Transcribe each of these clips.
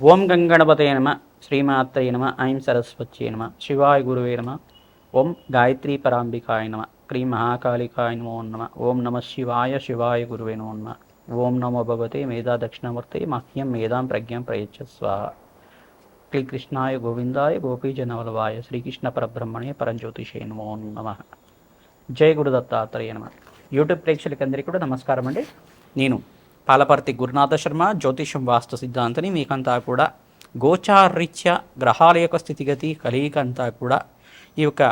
ఓం గంగణపతయ నమ. శ్రీమాత్రే నమ. ఐం సరస్వత్యై నమ. శివాయ గురువే నమ. ఓం గాయత్రీ పరాంబికాయ నమ. క్రీం మహాకాళికాయ నమో నమ. ఓం నమ శివాయ. శివాయ గురువే నమో నమ. ఓం నమో భగవతే మేధా దక్షిణామూర్తే మహ్యం మేధాం ప్రజ్ఞాం ప్రయచ్చ స్వాహ. శ్రీకృష్ణాయ గోవిందాయ గోపీజనవల్లభాయ శ్రీకృష్ణ పరబ్రహ్మణే పరంజ్యోతిషే నమో నమ. జయ గురు దత్తాత్రేయ నమ. యూట్యూబ్ ప్రేక్షకులందరికీ కూడా నమస్కారం అండి. నేను పాలపర్తి గురునాథ శర్మ, జ్యోతిషం వాస్తు సిద్ధాంతని మీకంతా కూడా గోచారీత్య గ్రహాల యొక్క స్థితిగతి కలియికంతా కూడా ఈ యొక్క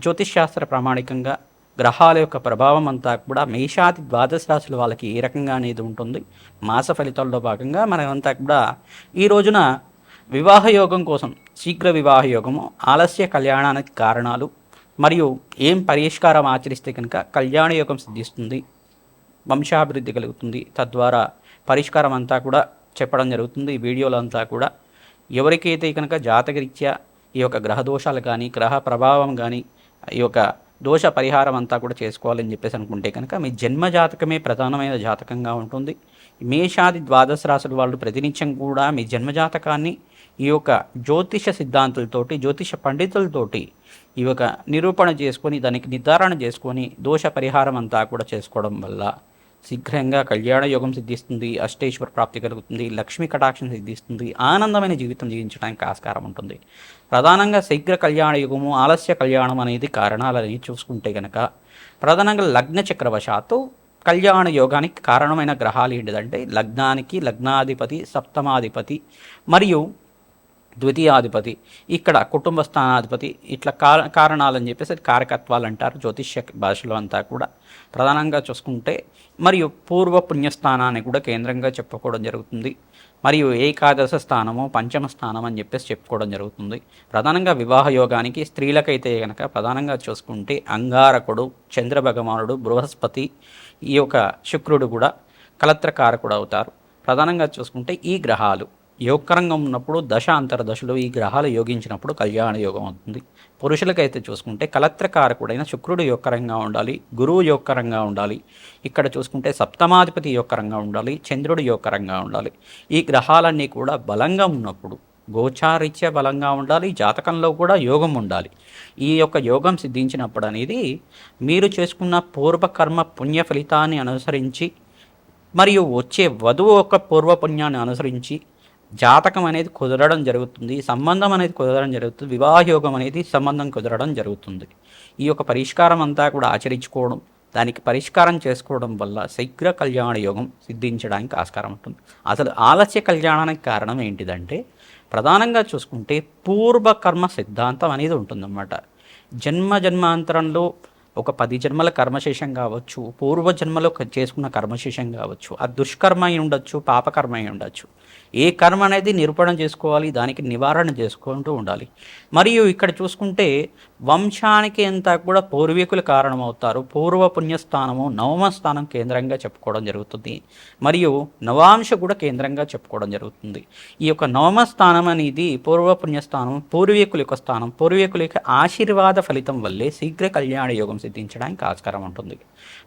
జ్యోతిష్శాస్త్ర ప్రామాణికంగా గ్రహాల యొక్క ప్రభావం అంతా కూడా మేషాది ద్వాదశ రాశుల వాళ్ళకి ఏ రకంగా అనేది ఉంటుంది. మాస ఫలితాల్లో భాగంగా మనమంతా కూడా ఈ రోజున వివాహ యోగం కోసం, శీఘ్ర వివాహ యోగము, ఆలస్య కళ్యాణానికి కారణాలు మరియు ఏం పరిష్కారం ఆచరిస్తే కనుక కళ్యాణ యోగం సిద్ధిస్తుంది, వంశాభివృద్ధి కలుగుతుంది, తద్వారా పరిష్కారం అంతా కూడా చెప్పడం జరుగుతుంది. ఈ వీడియోలో అంతా కూడా ఎవరికైతే కనుక జాతకరీత్యా ఈ యొక్క గ్రహ దోషాలు కానీ, గ్రహ ప్రభావం కానీ, ఈ యొక్క దోష పరిహారం అంతా కూడా చేసుకోవాలని చెప్పేసి అనుకుంటే కనుక మీ జన్మ జాతకమే ప్రధానమైన జాతకంగా ఉంటుంది. మేషాది ద్వాదశ రాశుల వాళ్ళు ప్రతినిత్యం కూడా మీ జన్మజాతకాన్ని ఈ యొక్క జ్యోతిష సిద్ధాంతులతోటి, జ్యోతిష పండితులతోటి ఈ యొక్క నిరూపణ చేసుకొని, దానికి నిర్ధారణ చేసుకొని దోష పరిహారం అంతా కూడా చేసుకోవడం వల్ల శీఘ్రంగా కళ్యాణ యోగం సిద్ధిస్తుంది, అష్టేశ్వర ప్రాప్తి కలుగుతుంది, లక్ష్మీ కటాక్షం సిద్ధిస్తుంది, ఆనందమైన జీవితం జీవించడానికి ఆస్కారం ఉంటుంది. ప్రధానంగా శీఘ్ర కళ్యాణ యుగము, ఆలస్య కళ్యాణం అనేది కారణాలని చూసుకుంటే కనుక ప్రధానంగా లగ్న చక్రవశాత్తు కళ్యాణ యోగానికి కారణమైన గ్రహాలు ఏంటిదంటే లగ్నానికి లగ్నాధిపతి, సప్తమాధిపతి మరియు ద్వితీయాధిపతి, ఇక్కడ కుటుంబ స్థానాధిపతి, ఇట్లా కారణాలని చెప్పేసి కారకత్వాలు అంటారు జ్యోతిష్య భాషలో అంతా కూడా. ప్రధానంగా చూసుకుంటే మరియు పూర్వ పుణ్యస్థానాన్ని కూడా కేంద్రంగా చెప్పుకోవడం జరుగుతుంది. మరియు ఏకాదశ స్థానము, పంచమ స్థానం అని చెప్పేసి చెప్పుకోవడం జరుగుతుంది. ప్రధానంగా వివాహ యోగానికి స్త్రీలకైతే కనుక ప్రధానంగా చూసుకుంటే అంగారకుడు, చంద్ర భగవానుడు, బృహస్పతి, ఈ యొక్క శుక్రుడు కూడా కలత్రకారకుడు అవుతారు. ప్రధానంగా చూసుకుంటే ఈ గ్రహాలు యోగకరంగా ఉన్నప్పుడు దశ అంతర్దశలు ఈ గ్రహాలు యోగించినప్పుడు కళ్యాణ యోగం అవుతుంది. పురుషులకైతే చూసుకుంటే కలత్రకారకుడైన శుక్రుడు యోగకరంగా ఉండాలి, గురువు యోగకరంగా ఉండాలి, ఇక్కడ చూసుకుంటే సప్తమాధిపతి యోగకరంగా ఉండాలి, చంద్రుడు యోగకరంగా ఉండాలి. ఈ గ్రహాలన్నీ కూడా బలంగా ఉన్నప్పుడు, గోచారీత్య బలంగా ఉండాలి, జాతకంలో కూడా యోగం ఉండాలి. ఈ యొక్క యోగం సిద్ధించినప్పుడు అనేది మీరు చేసుకున్న పూర్వకర్మ పుణ్య ఫలితాన్ని అనుసరించి మరియు వచ్చే వధువు యొక్క పూర్వపుణ్యాన్ని అనుసరించి జాతకం అనేది కుదరడం జరుగుతుంది, సంబంధం అనేది కుదరడం జరుగుతుంది, వివాహయోగం అనేది సంబంధం కుదరడం జరుగుతుంది. ఈ యొక్క పరిష్కారం అంతా కూడా ఆచరించుకోవడం, దానికి పరిష్కారం చేసుకోవడం వల్ల శీఘ్ర కళ్యాణ యోగం సిద్ధించడానికి ఆస్కారం ఉంటుంది. అసలు ఆలస్య కళ్యాణానికి కారణం ఏంటిదంటే ప్రధానంగా చూసుకుంటే పూర్వకర్మ సిద్ధాంతం అనేది ఉంటుందన్నమాట. జన్మాంతరంలో ఒక 10 జన్మల కర్మశేషం కావచ్చు, పూర్వజన్మలో చేసుకున్న కర్మశేషం కావచ్చు, అది దుష్కర్మ అయి ఉండొచ్చు, పాపకర్మ అయి ఉండొచ్చు. ఏ కర్మ అనేది నిరూపణ చేసుకోవాలి, దానికి నివారణ చేసుకుంటూ ఉండాలి. మరియు ఇక్కడ చూసుకుంటే వంశానికి అంతా కూడా పూర్వీకులు కారణమవుతారు. పూర్వ పుణ్యస్థానము నవమ స్థానం కేంద్రంగా చెప్పుకోవడం జరుగుతుంది, మరియు నవాంశ కూడా కేంద్రంగా చెప్పుకోవడం జరుగుతుంది. ఈ యొక్క నవమ స్థానం అనేది పూర్వ పుణ్యస్థానం, పూర్వీకుల యొక్క స్థానం, పూర్వీకుల యొక్క ఆశీర్వాద ఫలితం వల్లే శీఘ్ర కళ్యాణ యోగం సిద్ధించడానికి ఆస్కారం ఉంటుంది.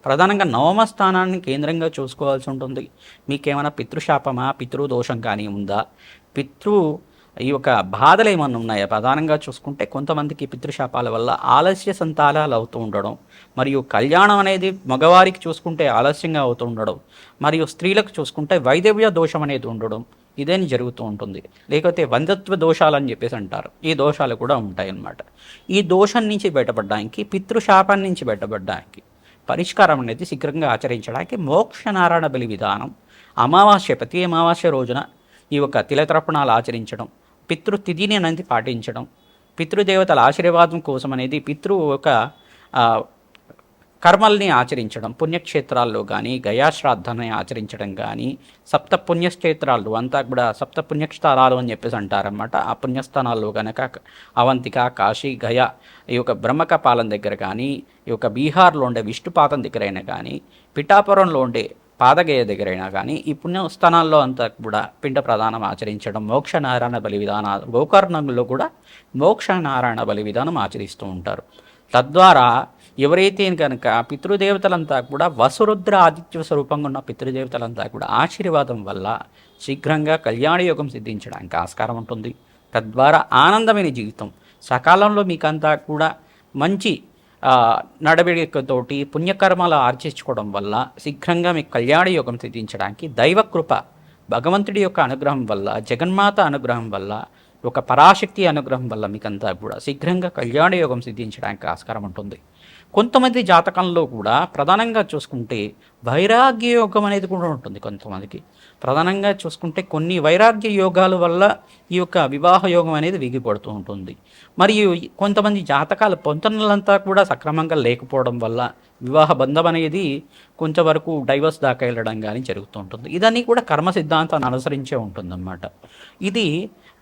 ప్రధానంగా నవమ స్థానాన్ని కేంద్రంగా చూసుకోవాల్సి ఉంటుంది. మీకేమైనా పితృశాపమా, పితృదోషం కానీ ఉందా, ఈ యొక్క బాధలు ఏమన్నా ఉన్నాయా? ప్రధానంగా చూసుకుంటే కొంతమందికి పితృశాపాల వల్ల ఆలస్య సంతానాలు అవుతూ ఉండడం, మరియు కళ్యాణం అనేది మగవారికి చూసుకుంటే ఆలస్యంగా అవుతూ ఉండడం, మరియు స్త్రీలకు చూసుకుంటే వైదవ్య దోషం అనేది ఉండడం, ఇదేని జరుగుతూ ఉంటుంది. లేకపోతే వందత్వ దోషాలని చెప్పేసి అంటారు, ఈ దోషాలు కూడా ఉంటాయి అన్నమాట. ఈ దోషం నుంచి బయటపడడానికి, పితృశాపం నుంచి బయటపడడానికి పరిష్కారం అనేది శీఘ్రంగా ఆచరించడానికి మోక్షనారాయణ బలి విధానం, అమావాస్య, ప్రతి అమావాస్య రోజున ఈ యొక్క తిలతర్పణాలు ఆచరించడం, పితృతిథిని అనేది పాటించడం, పితృదేవతల ఆశీర్వాదం కోసం అనేది యొక్క కర్మల్ని ఆచరించడం, పుణ్యక్షేత్రాల్లో కానీ గయాశ్రాద్ధాన్ని ఆచరించడం కానీ, సప్త పుణ్యక్షేత్రాలు అంతా కూడా సప్త పుణ్యస్థానాలు అని చెప్పేసి అంటారన్నమాట. ఆ పుణ్యస్థానాల్లో కనుక అవంతిక, కాశీ, గయ, ఈ యొక్క బ్రహ్మకపాలం దగ్గర కానీ, ఈ యొక్క బీహార్లో ఉండే విష్ణుపాతం దగ్గరైనా కానీ, పిఠాపురంలో ఉండే పాదగయ దగ్గరైనా కానీ ఈ పుణ్యస్థానాల్లో అంతా కూడా పిండ ప్రదానం ఆచరించడం, మోక్షనారాయణ బలి విధానాలు, గోకర్ణంలో కూడా మోక్షనారాయణ బలి విధానం ఆచరిస్తూ ఉంటారు. తద్వారా ఎవరైతే కనుక పితృదేవతలంతా కూడా వసురుద్ర ఆదిత్య స్వరూపంగా ఉన్న పితృదేవతలంతా కూడా ఆశీర్వాదం వల్ల శీఘ్రంగా కళ్యాణ యోగం సిద్ధించడానికి ఆస్కారం ఉంటుంది. తద్వారా ఆనందమైన జీవితం సకాలంలో మీకంతా కూడా మంచి నడవడికతోటి పుణ్యకర్మలు ఆర్జించుకోవడం వల్ల శీఘ్రంగా మీకు కళ్యాణ యోగం సిద్ధించడానికి దైవకృప భగవంతుడి యొక్క అనుగ్రహం వల్ల, జగన్మాత అనుగ్రహం వల్ల, ఒక పరాశక్తి అనుగ్రహం వల్ల మీకంతా కూడా శీఘ్రంగా కళ్యాణ యోగం సిద్ధించడానికి ఆస్కారం ఉంటుంది. కొంతమంది జాతకంలో కూడా ప్రధానంగా చూసుకుంటే వైరాగ్య యోగం అనేది కూడా ఉంటుంది. కొంతమందికి ప్రధానంగా చూసుకుంటే కొన్ని వైరాగ్య యోగాల వల్ల ఈ యొక్క వివాహ యోగం అనేది విగిపడుతూ ఉంటుంది. మరియు కొంతమంది జాతకాల పొంతనలంతా కూడా సక్రమంగా లేకపోవడం వల్ల వివాహ బంధం అనేది కొంతవరకు డైవర్స్ దాకా వెళ్ళడం కానీ జరుగుతూ ఉంటుంది. ఇదన్నీ కూడా కర్మ సిద్ధాంతాన్ని అనుసరించే ఉంటుందన్నమాట. ఇది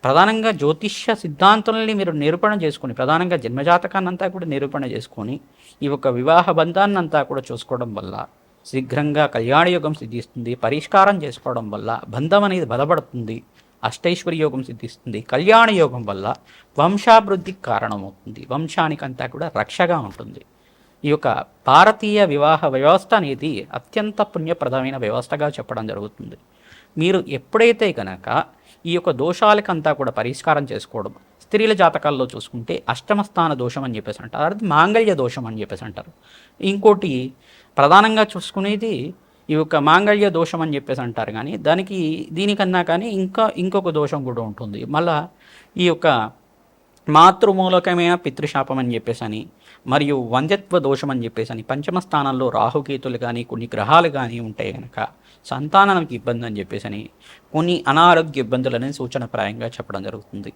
ప్రధానంగా జ్యోతిష్య సిద్ధాంతాలని మీరు నిరూపణ చేసుకొని, ప్రధానంగా జన్మజాతకాన్ని అంతా కూడా నిరూపణ చేసుకొని ఈ యొక్క వివాహ బంధాన్ని అంతా కూడా చూసుకోవడం వల్ల శీఘ్రంగా కళ్యాణ యోగం సిద్ధిస్తుంది. పరిష్కారం చేసుకోవడం వల్ల బంధం అనేది బలపడుతుంది. అష్టైశ్వర్య యోగం సిద్ధిస్తుంది. కళ్యాణ యోగం వల్ల వంశాభివృద్ధికి కారణమవుతుంది. వంశానికంతా కూడా రక్షగా ఉంటుంది. ఈ యొక్క భారతీయ వివాహ వ్యవస్థ అనేది అత్యంత పుణ్యప్రదమైన వ్యవస్థగా చెప్పడం జరుగుతుంది. మీరు ఎప్పుడైతే కనుక ఈ యొక్క దోషాలకంతా కూడా పరిష్కారం చేసుకోవడం, స్త్రీల జాతకాల్లో చూసుకుంటే అష్టమ స్థాన దోషం అని చెప్పేసి అంటారు, అది మాంగళ్య దోషం అని చెప్పేసి అంటారు. ఇంకోటి ప్రధానంగా చూసుకునేది ఈ యొక్క మాంగళ్య దోషం అని చెప్పేసి అంటారు. కానీ దీనికన్నా కానీ ఇంకొక దోషం కూడా ఉంటుంది. మళ్ళా ఈ యొక్క మాతృమూలకమైన పితృశాపం అని చెప్పేసి అని, మరియు వంద్యత్వ దోషం అని చెప్పేసి అని, పంచమ స్థానంలో రాహుకేతులు కానీ కొన్ని గ్రహాలు కానీ ఉంటే కనుక సంతానానికి ఇబ్బంది అని చెప్పేసి అని, కొన్ని అనారోగ్య ఇబ్బందులని సూచనప్రాయంగా చెప్పడం జరుగుతుంది.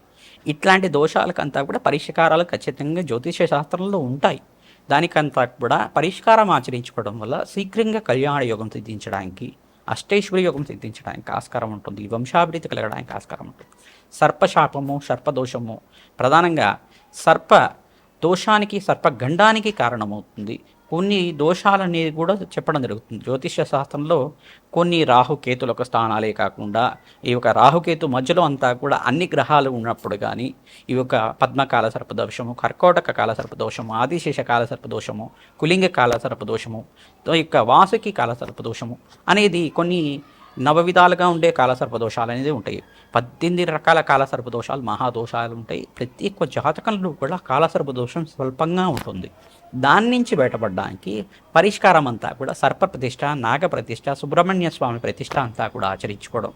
ఇట్లాంటి దోషాలకంతా కూడా పరిష్కారాలు ఖచ్చితంగా జ్యోతిష శాస్త్రంలో ఉంటాయి. దానికంతా కూడా పరిష్కారం ఆచరించుకోవడం వల్ల శీఘ్రంగా కళ్యాణ యోగం సిద్ధించడానికి, అష్టైశ్వర్య యోగం సిద్ధించడానికి ఆస్కారం ఉంటుంది. వంశాభివృద్ధి కలగడానికి ఆస్కారం ఉంటుంది. సర్పశాపము, సర్పదోషము ప్రధానంగా సర్ప దోషానికి, సర్పగండానికి కారణమవుతుంది. కొన్ని దోషాలనేది కూడా చెప్పడం జరుగుతుంది. జ్యోతిష శాస్త్రంలో కొన్ని రాహుకేతులకు స్థానాలే కాకుండా ఈ యొక్క రాహుకేతు మధ్యలో అంతా కూడా అన్ని గ్రహాలు ఉన్నప్పుడు కానీ ఈ యొక్క పద్మకాల సర్పదోషము, కర్కోటక కాల సర్పదోషము, ఆదిశేష కాల సర్పదోషము, కులింగ కాల సర్పదోషము, ఈ యొక్క వాసుకి కాల సర్పదోషము అనేది కొన్ని నవవిధాలుగా ఉండే కాలసర్పదోషాలు అనేది ఉంటాయి. 18 రకాల కాలసర్పదోషాలు, మహాదోషాలు ఉంటాయి. ప్రతి ఒక్క జాతకంలో కూడా కాలసర్పదోషం స్వల్పంగా ఉంటుంది. దాని నుంచి బయటపడడానికి పరిష్కారం అంతా కూడా సర్ప ప్రతిష్ట, నాగ ప్రతిష్ట, సుబ్రహ్మణ్య స్వామి ప్రతిష్ట అంతా కూడా ఆచరించుకోవడం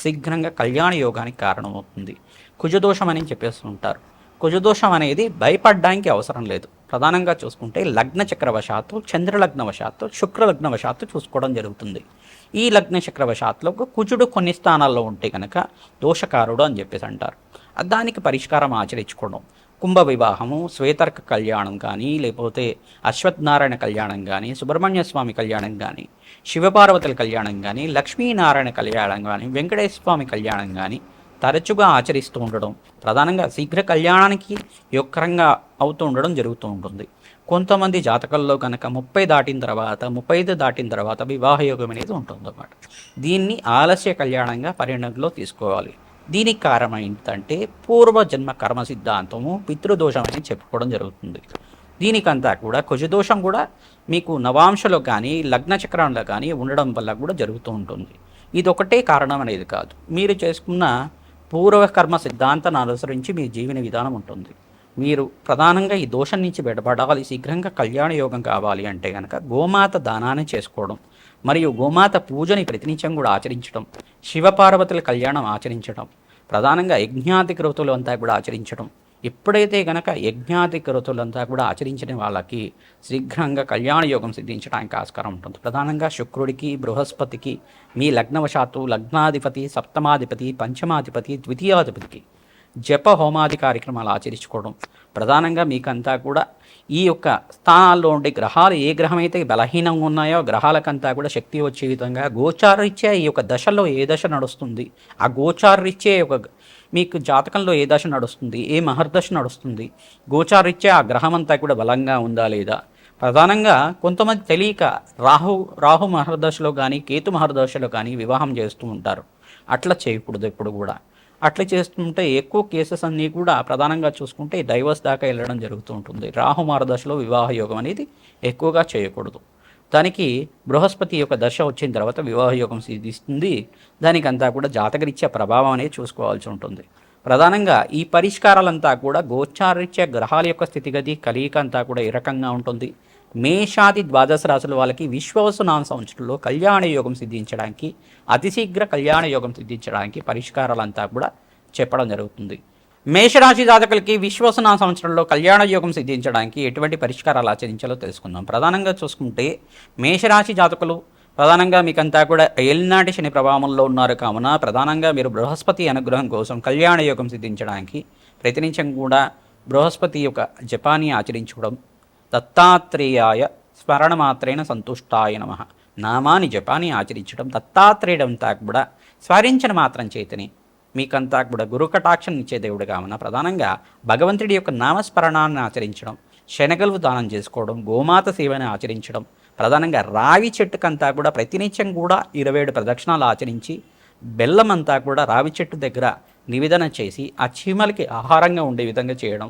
శీఘ్రంగా కళ్యాణ యోగానికి కారణమవుతుంది. కుజదోషం అని చెప్పేసి ఉంటారు. కుజదోషం అనేది భయపడడానికి అవసరం లేదు. ప్రధానంగా చూసుకుంటే లగ్న చక్రవశాత్తు, చంద్రలగ్నవశాత్తు, శుక్రలగ్నవశాత్తు చూసుకోవడం జరుగుతుంది. ఈ లగ్న చక్రవశాత్తులో కుజుడు కొన్ని స్థానాల్లో ఉంటే కనుక దోషకారుడు అని చెప్పేసి అంటారు. దానికి పరిష్కారం ఆచరించుకోవడం, కుంభ వివాహము, శ్వేతర్క కళ్యాణం కానీ, లేకపోతే అశ్వత్థనారాయణ కళ్యాణం కానీ, సుబ్రహ్మణ్య స్వామి కళ్యాణం కానీ, శివపార్వతుల కళ్యాణం కానీ, లక్ష్మీనారాయణ కళ్యాణం కానీ, వెంకటేశ్వర స్వామి కళ్యాణం కానీ తరచుగా ఆచరిస్తూ ఉండడం ప్రధానంగా శీఘ్ర కళ్యాణానికి యోగకరంగా అవుతూ ఉండడం జరుగుతూ ఉంటుంది. కొంతమంది జాతకాల్లో కనుక 35 దాటిన తర్వాత వివాహ యోగం అనేది ఉంటుందన్నమాట. దీన్ని ఆలస్య కళ్యాణంగా పరిగణనలో తీసుకోవాలి. దీనికి కారణం ఏంటంటే పూర్వజన్మ కర్మ సిద్ధాంతము, పితృదోషం అని చెప్పుకోవడం జరుగుతుంది. దీనికంతా కూడా కుజదోషం కూడా మీకు నవాంశలో కానీ లగ్న చక్రంలో కానీ ఉండడం వల్ల కూడా జరుగుతూ ఉంటుంది. ఇది ఒకటే కారణం అనేది కాదు. మీరు చేసుకున్న పూర్వకర్మ సిద్ధాంతాన్ని అనుసరించి మీ జీవన విధానం ఉంటుంది. మీరు ప్రధానంగా ఈ దోషం నుంచి బయటపడాలి, శీఘ్రంగా కళ్యాణ యోగం కావాలి అంటే కనుక గోమాత దానాన్ని చేసుకోవడం, మరియు గోమాత పూజని ప్రతినిత్యం కూడా ఆచరించడం, శివపార్వతుల కళ్యాణం ఆచరించడం, ప్రధానంగా యజ్ఞాతి క్రతులు అంతా కూడా ఆచరించడం. ఎప్పుడైతే కనుక యజ్ఞాతి క్రతులంతా కూడా ఆచరించిన వాళ్ళకి శీఘ్రంగా కళ్యాణ యోగం సిద్ధించడానికి ఆస్కారం ఉంటుంది. ప్రధానంగా శుక్రుడికి, బృహస్పతికి, మీ లగ్నవశాత్తు లగ్నాధిపతి, సప్తమాధిపతి, పంచమాధిపతి, ద్వితీయాధిపతికి జప హోమాది కార్యక్రమాలు ఆచరించుకోవడం, ప్రధానంగా మీకంతా కూడా ఈ యొక్క స్థానాల్లో ఉండే గ్రహాలు ఏ గ్రహం అయితే బలహీనంగా ఉన్నాయో గ్రహాలకంతా కూడా శక్తి వచ్చే విధంగా గోచారరీత్యా ఈ యొక్క దశలో ఏ దశ నడుస్తుంది, ఆ గోచారరీత్యే ఒక మీకు జాతకంలో ఏ దశ నడుస్తుంది, ఏ మహర్దశ నడుస్తుంది, గోచారరీత్యా ఆ గ్రహం అంతా కూడా బలంగా ఉందా లేదా. ప్రధానంగా కొంతమంది తెలియక రాహు మహర్దశలో కానీ కేతు మహర్దశలో కానీ వివాహం చేస్తూ ఉంటారు. అట్లా చేయకూడదు ఎప్పుడు కూడా. అట్లా చేస్తుంటే ఎక్కువ కేసెస్ అన్నీ కూడా ప్రధానంగా చూసుకుంటే డైవర్స్ దాకా వెళ్ళడం జరుగుతూ ఉంటుంది. రాహుమార దశలో వివాహ యోగం అనేది ఎక్కువగా చేయకూడదు. దానికి బృహస్పతి యొక్క దశ వచ్చిన తర్వాత వివాహ యోగం సిద్ధిస్తుంది. దానికంతా కూడా జాతకరీత్యా ప్రభావం అనేది చూసుకోవాల్సి ఉంటుంది. ప్రధానంగా ఈ పరిష్కారాలంతా కూడా గోచారరీత్యా గ్రహాల యొక్క స్థితిగతి కలయిక అంతా కూడా ఈ రకంగా ఉంటుంది. మేషాది ద్వాదశ రాశుల వాళ్ళకి విశ్వవసునామ సంవత్సరంలో కళ్యాణ యోగం సిద్ధించడానికి, అతిశీఘ్ర కళ్యాణ యోగం సిద్ధించడానికి పరిష్కారాలంతా కూడా చెప్పడం జరుగుతుంది. మేషరాశి జాతకులకి విశ్వవసునామ సంవత్సరంలో కళ్యాణ యోగం సిద్ధించడానికి ఎటువంటి పరిష్కారాలు ఆచరించాలో తెలుసుకుందాం. ప్రధానంగా చూసుకుంటే మేషరాశి జాతకులు ప్రధానంగా మీకంతా కూడా ఏలినాటి శని ప్రభావంలో ఉన్నారు కావున ప్రధానంగా మీరు బృహస్పతి అనుగ్రహం కోసం కళ్యాణ యోగం సిద్ధించడానికి ప్రతినిత్యం కూడా బృహస్పతి యొక్క జపాన్ని ఆచరించుకోవడం, దత్తాత్రేయాయ స్మరణమాత్రేణ సంతుష్టాయ నమః నామాని జపాన్ని ఆచరించడం, దత్తాత్రేయుడంతా కూడా స్మరించిన మాత్రం చేతని మీకంతా కూడా గురు కటాక్షం ఇచ్చే దేవుడు కావున ప్రధానంగా భగవంతుడి యొక్క నామస్మరణాన్ని ఆచరించడం, శనగలు దానం చేసుకోవడం, గోమాత సేవని ఆచరించడం, ప్రధానంగా రావి చెట్టుకంతా కూడా ప్రతినిత్యం కూడా 27 ప్రదక్షిణాలు ఆచరించి బెల్లం అంతా కూడా రావి చెట్టు దగ్గర నివేదన చేసి ఆ చీమలకి ఆహారంగా ఉండే విధంగా చేయడం,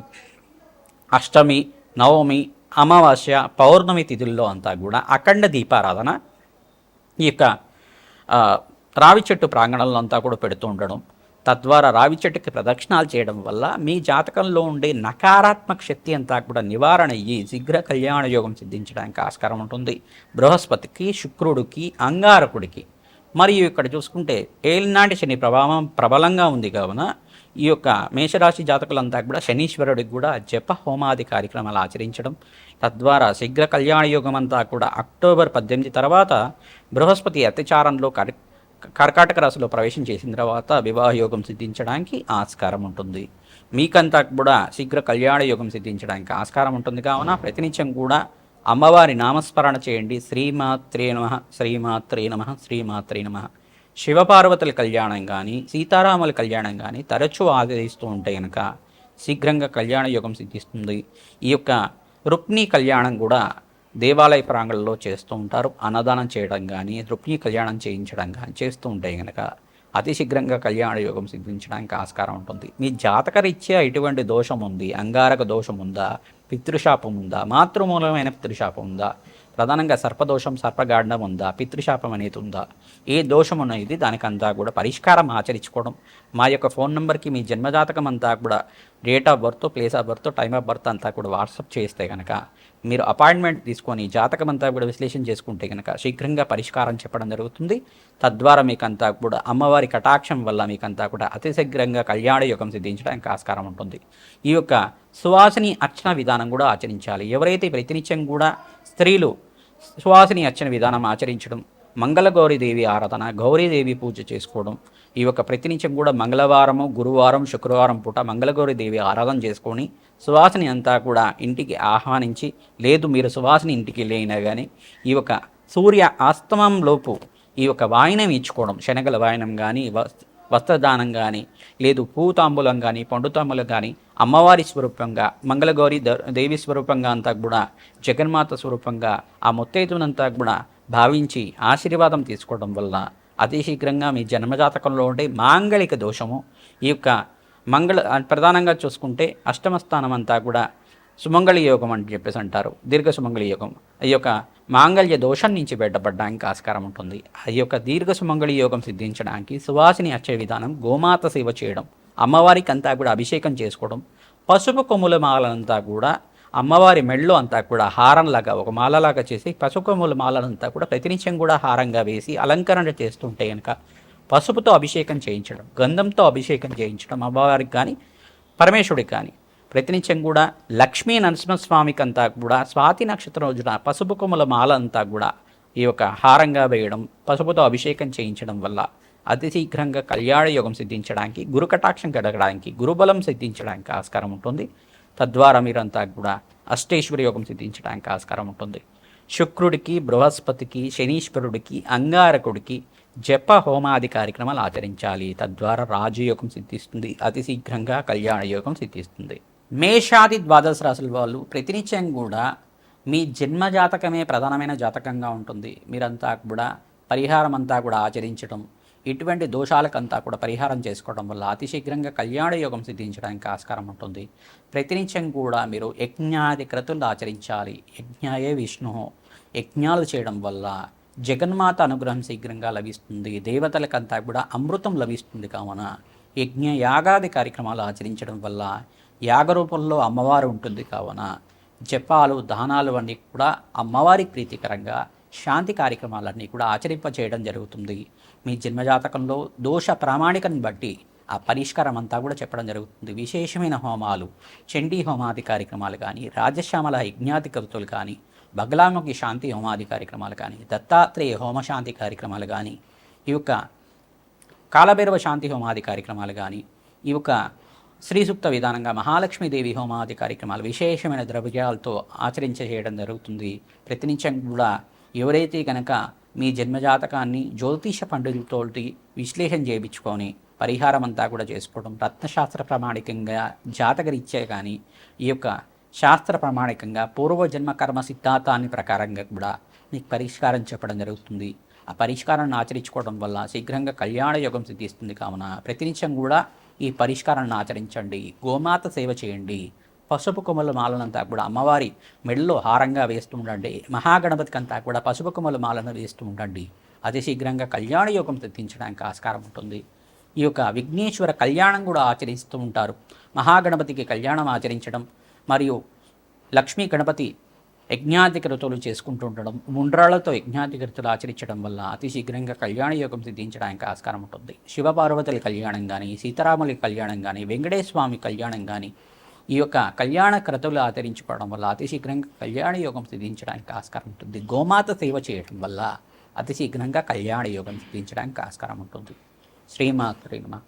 అష్టమి, నవమి, అమావాస్య, పౌర్ణమి తిథుల్లో అంతా కూడా అఖండ దీపారాధన ఈ యొక్క రావి చెట్టు ప్రాంగణంలో అంతా కూడా పెడుతూ ఉండడం, తద్వారా రావి చెట్టుకి ప్రదక్షిణాలు చేయడం వల్ల మీ జాతకంలో ఉండే నకారాత్మక శక్తి అంతా కూడా నివారణ అయ్యి శీఘ్ర కళ్యాణ యోగం సిద్ధించడానికి ఆస్కారం ఉంటుంది. బృహస్పతికి, శుక్రుడికి, అంగారకుడికి మరియు ఇక్కడ చూసుకుంటే ఏలినాటి శని ప్రభావం ప్రబలంగా ఉంది కావున ఈ యొక్క మేషరాశి జాతకులంతా కూడా శనీశ్వరుడికి కూడా జప హోమాది కార్యక్రమాలు ఆచరించడం, తద్వారా శీఘ్ర కళ్యాణ యోగం అంతా కూడా అక్టోబర్ 18 తర్వాత బృహస్పతి అత్యచారంలో కర్కాటక రాశిలో ప్రవేశం చేసిన తర్వాత వివాహ యోగం సిద్ధించడానికి ఆస్కారం ఉంటుంది. మీకంతా కూడా శీఘ్ర కళ్యాణ యోగం సిద్ధించడానికి ఆస్కారం ఉంటుంది కావున ప్రతినిత్యం కూడా అమ్మవారి నామస్మరణ చేయండి. శ్రీమాత్రే నమః, శ్రీమాత్రే నమః, శ్రీమాత్రే నమః. శివపార్వతుల కళ్యాణం కానీ సీతారాముల కళ్యాణం కానీ తరచూ ఆదరిస్తూ ఉంటే కనుక శీఘ్రంగా కళ్యాణ యోగం సిద్ధిస్తుంది. ఈ యొక్క రుక్మిణీ కళ్యాణం కూడా దేవాలయ ప్రాంగణంలో చేస్తూ ఉంటారు. అన్నదానం చేయడం కానీ రుక్మిణీ కళ్యాణం చేయించడం కానీ చేస్తూ ఉంటే కనుక అతి శీఘ్రంగా కళ్యాణ యోగం సిద్ధించడానికి ఆస్కారం ఉంటుంది. మీ జాతకరీత్యా ఎటువంటి దోషం ఉంది, అంగారక దోషం ఉందా, పితృశాపం ఉందా, మాతృమూలమైన పితృశాపం ఉందా, ప్రధానంగా సర్పదోషం సర్పగాండం ఉందా, పితృశాపం అనేది ఉందా, ఏ దోషం అనేది దానికంతా కూడా పరిష్కారం ఆచరించుకోవడం. మా యొక్క ఫోన్ నెంబర్కి మీ జన్మజాతకం అంతా కూడా date of birth, place of birth, time of birth అంతా కూడా వాట్సాప్ చేస్తే కనుక మీరు అపాయింట్మెంట్ తీసుకొని జాతకం అంతా కూడా విశ్లేషణ చేసుకుంటే కనుక శీఘ్రంగా పరిష్కారం చెప్పడం జరుగుతుంది. తద్వారా మీకంతా కూడా అమ్మవారి కటాక్షం వల్ల మీకంతా కూడా అతి శీఘ్రంగా కళ్యాణ యోగం సిద్ధించడానికి ఆస్కారం ఉంటుంది. ఈ యొక్క సువాసిని అర్చన విధానం కూడా ఆచరించాలి. ఎవరైతే ప్రతినిత్యం కూడా స్త్రీలు సువాసిని అర్చన విధానం ఆచరించడం, మంగళగౌరీదేవి ఆరాధన, గౌరీదేవి పూజ చేసుకోవడం, ఈ యొక్క ప్రతినిత్యం కూడా మంగళవారము, గురువారం, శుక్రవారం పూట మంగళగౌరీదేవి ఆరాధన చేసుకొని సువాసిని అంతా కూడా ఇంటికి ఆహ్వానించి, లేదు మీరు సువాసిని ఇంటికి వెళ్ళినా కానీ ఈ యొక్క సూర్య అస్తమంలోపు ఈ యొక్క వాయినం ఇచ్చుకోవడం, శనగల వాయినం కానీ వస్త్రదానం కానీ లేదు పూతాంబూలం కానీ పండుతాంబూలం కానీ అమ్మవారి స్వరూపంగా మంగళగౌరి దేవి స్వరూపంగా అంతా కూడా జగన్మాత స్వరూపంగా ఆ ముత్తైదునంతా కూడా భావించి ఆశీర్వాదం తీసుకోవడం వల్ల అతి శీఘ్రంగా మీ జన్మజాతకంలో ఉండే మాంగళిక దోషము ఈ యొక్క ప్రధానంగా చూసుకుంటే అష్టమ స్థానం అంతా కూడా సుమంగళి యోగం అని చెప్పేసి అంటారు, దీర్ఘ సుమంగళి యోగం. ఈ యొక్క మాంగళ్య దోషం నుంచి బయటపడడానికి ఆస్కారం ఉంటుంది. ఈ యొక్క దీర్ఘ సుమంగళి యోగం సిద్ధించడానికి సువాసిని అర్చే విధానం, గోమాత సేవ చేయడం, అమ్మవారికి అంతా కూడా అభిషేకం చేసుకోవడం, పసుపు కొమ్ముల మాలంతా కూడా అమ్మవారి మెళ్ళో అంతా కూడా హారంలాగా ఒక మాలలాగా చేసి పసుపు కొమ్ముల మాలనంతా కూడా ప్రతినిత్యం కూడా హారంగా వేసి అలంకరణ చేస్తుంటే కనుక పసుపుతో అభిషేకం చేయించడం, గంధంతో అభిషేకం చేయించడం అమ్మవారికి కానీ పరమేశ్వరుడికి కానీ ప్రతినిత్యం కూడా లక్ష్మీ నరసింహస్వామికి అంతా కూడా స్వాతి నక్షత్రం రోజున పసుపు కొమ్ముల మాల అంతా కూడా ఈ యొక్క హారంగా వేయడం, పసుపుతో అభిషేకం చేయించడం వల్ల అతి శీఘ్రంగా కళ్యాణ యోగం సిద్ధించడానికి, గురు కటాక్షం కలగడానికి, గురుబలం సిద్ధించడానికి ఆస్కారం ఉంటుంది. తద్వారా మీరంతా కూడా అష్టేశ్వర యోగం సిద్ధించడానికి ఆస్కారం ఉంటుంది. శుక్రుడికి, బృహస్పతికి, శనీశ్వరుడికి, అంగారకుడికి జప హోమాది కార్యక్రమాలు ఆచరించాలి. తద్వారా రాజయోగం సిద్ధిస్తుంది, అతి శీఘ్రంగా కళ్యాణ యోగం సిద్ధిస్తుంది. మేషాది ద్వాదశ రాశుల వాళ్ళు ప్రతినిత్యం కూడా మీ జన్మ జాతకమే ప్రధానమైన జాతకంగా ఉంటుంది. మీరంతా కూడా పరిహారం అంతా కూడా ఆచరించడం, ఇటువంటి దోషాలకంతా కూడా పరిహారం చేసుకోవడం వల్ల అతి శీఘ్రంగా కళ్యాణ యోగం సిద్ధించడానికి ఆస్కారం ఉంటుంది. ప్రతినిత్యం కూడా మీరు యజ్ఞాది క్రతులు ఆచరించాలి. యజ్ఞాయే విష్ణు, యజ్ఞాలు చేయడం వల్ల జగన్మాత అనుగ్రహం శీఘ్రంగా లభిస్తుంది. దేవతలకంతా కూడా అమృతం లభిస్తుంది. కావున యజ్ఞ యాగాది కార్యక్రమాలు ఆచరించడం వల్ల యాగ రూపంలో అమ్మవారు ఉంటుంది. కావున జపాలు దానాలు అన్నీ కూడా అమ్మవారి ప్రీతికరంగా శాంతి కార్యక్రమాలన్నీ కూడా ఆచరింపచేయడం జరుగుతుంది. మీ జన్మజాతకంలో దోష ప్రామాణికను బట్టి ఆ పరిష్కారం అంతా కూడా చెప్పడం జరుగుతుంది. విశేషమైన హోమాలు, చండీ హోమాది కార్యక్రమాలు కానీ, రాజశ్యామల యజ్ఞాతి కృతులు కానీ, బగలాముఖి శాంతి హోమాది కార్యక్రమాలు కానీ, దత్తాత్రేయ హోమశాంతి కార్యక్రమాలు కానీ, ఈ యొక్క కాలభైరవ శాంతి హోమాది కార్యక్రమాలు కానీ, ఈ యొక్క శ్రీ సూక్త విధానంగా మహాలక్ష్మీదేవి హోమాది కార్యక్రమాలు విశేషమైన ద్రవ్యాలతో చేయడం జరుగుతుంది. ప్రతినిత్యం కూడా ఎవరైతే కనుక మీ జన్మజాతకాన్ని జ్యోతిష పండితులతోటి విశ్లేషణ చేయించుకొని పరిహారం అంతా కూడా చేసుకోవడం, రత్నశాస్త్ర ప్రామాణికంగా జాతకరీత్యా కానీ ఈ యొక్క శాస్త్ర ప్రామాణికంగా పూర్వజన్మ కర్మ సిద్ధాంతాన్ని ప్రకారంగా కూడా మీకు పరిష్కారం చెప్పడం జరుగుతుంది. ఆ పరిష్కారాన్ని ఆచరించుకోవడం వల్ల శీఘ్రంగా కళ్యాణ యోగం సిద్ధిస్తుంది. కావున ప్రతినిత్యం కూడా ఈ పరిష్కారాన్ని ఆచరించండి. గోమాత సేవ చేయండి. పసుపు కొమ్మల మాలనంతా కూడా అమ్మవారి మెడలో హారంగా వేస్తూ ఉండండి. మహాగణపతికి అంతా కూడా పసుపు కొమ్మల మాలను వేస్తూ ఉండండి. అతి శీఘ్రంగా కళ్యాణ యోగం సిద్ధించడానికి ఆస్కారం ఉంటుంది. ఈ యొక్క విఘ్నేశ్వర కళ్యాణం కూడా ఆచరిస్తూ ఉంటారు. మహాగణపతికి కళ్యాణం ఆచరించడం మరియు లక్ష్మీ గణపతి యజ్ఞాధికృతులు చేసుకుంటూ ఉండడం, ముండ్రాళ్లతో యజ్ఞాధికృతులు ఆచరించడం వల్ల అతి శీఘ్రంగా కళ్యాణ యోగం సిద్ధించడానికి ఆస్కారం ఉంటుంది. శివపార్వతుల కళ్యాణం కానీ, సీతారాముల కళ్యాణం కానీ, వెంకటేశ్వర స్వామి కళ్యాణం కానీ ఈ యొక్క కళ్యాణ క్రతువులు ఆచరించుకోవడం వల్ల అతి శీఘ్రంగా కళ్యాణ యోగం సిద్ధించడానికి ఆస్కారం ఉంటుంది. గోమాత సేవ చేయడం వల్ల అతి శీఘ్రంగా కళ్యాణ యోగం సిద్ధించడానికి ఆస్కారం ఉంటుంది. శ్రీమాత్రే నమః.